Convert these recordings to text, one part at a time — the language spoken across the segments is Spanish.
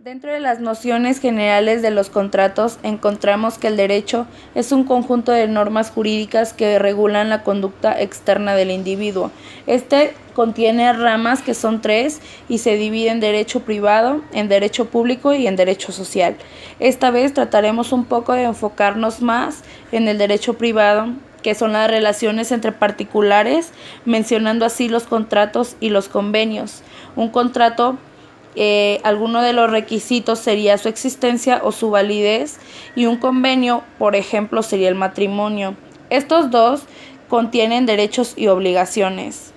Dentro de las nociones generales de los contratos, encontramos que el derecho es un conjunto de normas jurídicas que regulan la conducta externa del individuo. Este contiene ramas que son tres y se divide en derecho privado, en derecho público y en derecho social. Esta vez trataremos un poco de enfocarnos más en el derecho privado, que son las relaciones entre particulares, mencionando así los contratos y los convenios. Un contrato, alguno de los requisitos sería su existencia o su validez, y un convenio, por ejemplo, sería el matrimonio. Estos dos contienen derechos y obligaciones.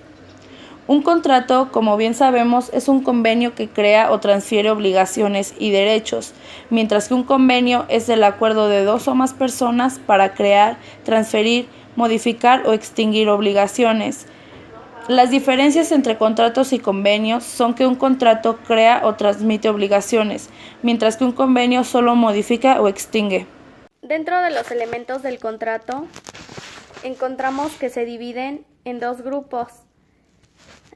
Un contrato, como bien sabemos, es un convenio que crea o transfiere obligaciones y derechos, mientras que un convenio es el acuerdo de dos o más personas para crear, transferir, modificar o extinguir obligaciones. Las diferencias entre contratos y convenios son que un contrato crea o transmite obligaciones, mientras que un convenio solo modifica o extingue. Dentro de los elementos del contrato, encontramos que se dividen en dos grupos: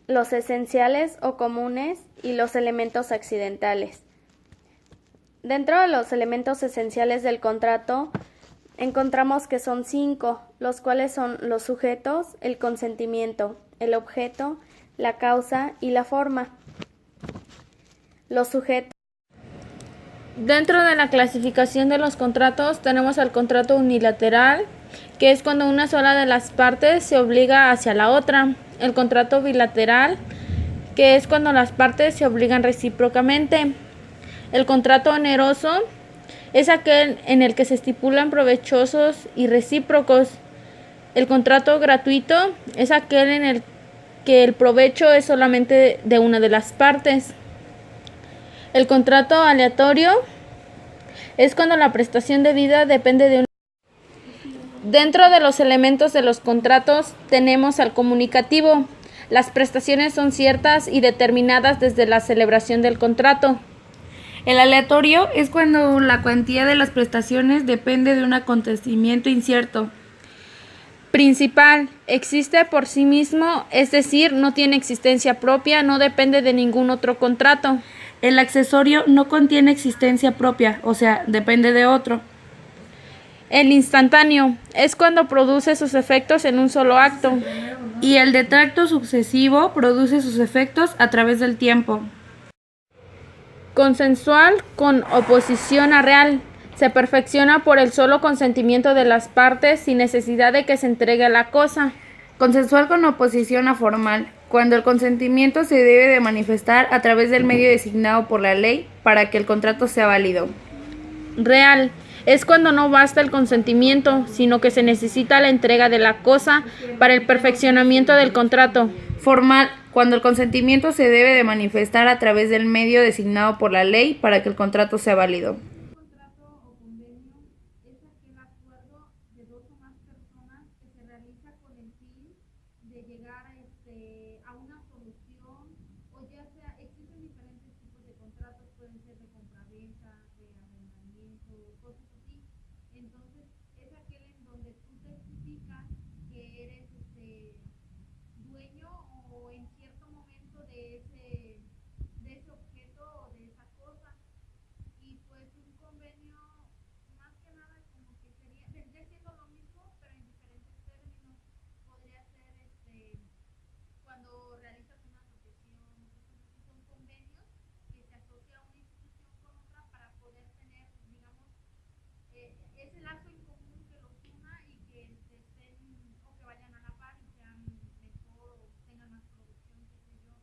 los esenciales o comunes y los elementos accidentales. Dentro de los elementos esenciales del contrato, encontramos que son 5, los cuales son los sujetos, el consentimiento, el objeto, la causa y la forma. Los sujetos. Dentro de la clasificación de los contratos tenemos el contrato unilateral, que es cuando una sola de las partes se obliga hacia la otra. El contrato bilateral, que es cuando las partes se obligan recíprocamente. El contrato oneroso es aquel en el que se estipulan provechosos y recíprocos. El contrato gratuito es aquel en el que el provecho es solamente de una de las partes. El contrato aleatorio es cuando la prestación debida depende de un. Dentro de los elementos de los contratos tenemos al comunicativo. Las prestaciones son ciertas y determinadas desde la celebración del contrato. El aleatorio es cuando la cuantía de las prestaciones depende de un acontecimiento incierto. Principal, existe por sí mismo, es decir, no tiene existencia propia, no depende de ningún otro contrato. El accesorio no contiene existencia propia, o sea, depende de otro. El instantáneo es cuando produce sus efectos en un solo acto. Y el de tracto sucesivo produce sus efectos a través del tiempo. Consensual con oposición a real. Se perfecciona por el solo consentimiento de las partes sin necesidad de que se entregue la cosa. Consensual con oposición a formal, cuando el consentimiento se debe de manifestar a través del medio designado por la ley para que el contrato sea válido. Real es cuando no basta el consentimiento, sino que se necesita la entrega de la cosa para el perfeccionamiento del contrato. Formal, cuando el consentimiento se debe de manifestar a través del medio designado por la ley para que el contrato sea válido. De llegar a una solución, o ya sea, existen diferentes tipos de contratos, pueden ser de compraventa, de arrendamiento, cosas así. Entonces, es aquel en donde tú certificas que eres dueño o en cierto momento de ese objeto o de esa cosa. Y pues un convenio, más que nada, como que sería, vendría siendo lo mismo, pero en diferentes términos. Podría ser cuando realizas una asociación, son convenios que se asocia una institución con otra para poder tener, digamos, ese lazo en común que los una y que estén o que vayan a la par y sean mejor o tengan más producción, qué sé yo.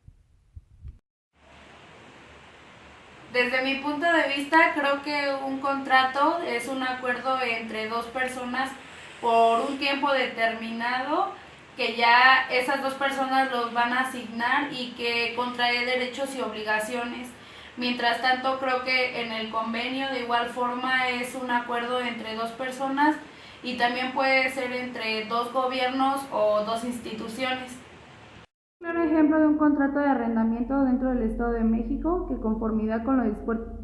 Desde mi punto de vista, creo que un contrato es un acuerdo entre dos personas por un tiempo determinado, que ya esas dos personas los van a asignar y que contrae derechos y obligaciones. Mientras tanto, creo que en el convenio de igual forma es un acuerdo entre dos personas y también puede ser entre dos gobiernos o dos instituciones. Claro ejemplo de un contrato de arrendamiento dentro del Estado de México, que conformidad con lo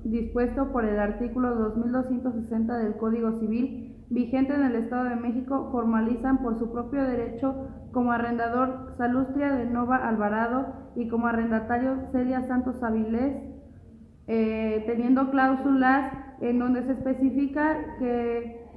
dispuesto por el artículo 2260 del Código Civil vigente en el Estado de México, formalizan por su propio derecho como arrendador Salustria de Nova Alvarado y como arrendatario Celia Santos Avilés teniendo cláusulas en donde se especifica que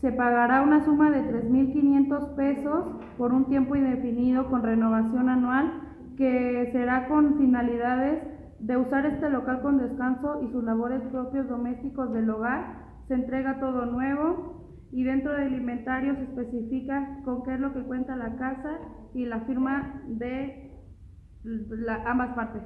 se pagará una suma de 3,500 pesos por un tiempo indefinido con renovación anual, que será con finalidades de usar este local con descanso y sus labores propios domésticos del hogar. Se entrega todo nuevo y dentro del inventario se especifica con qué es lo que cuenta la casa y la firma de ambas partes.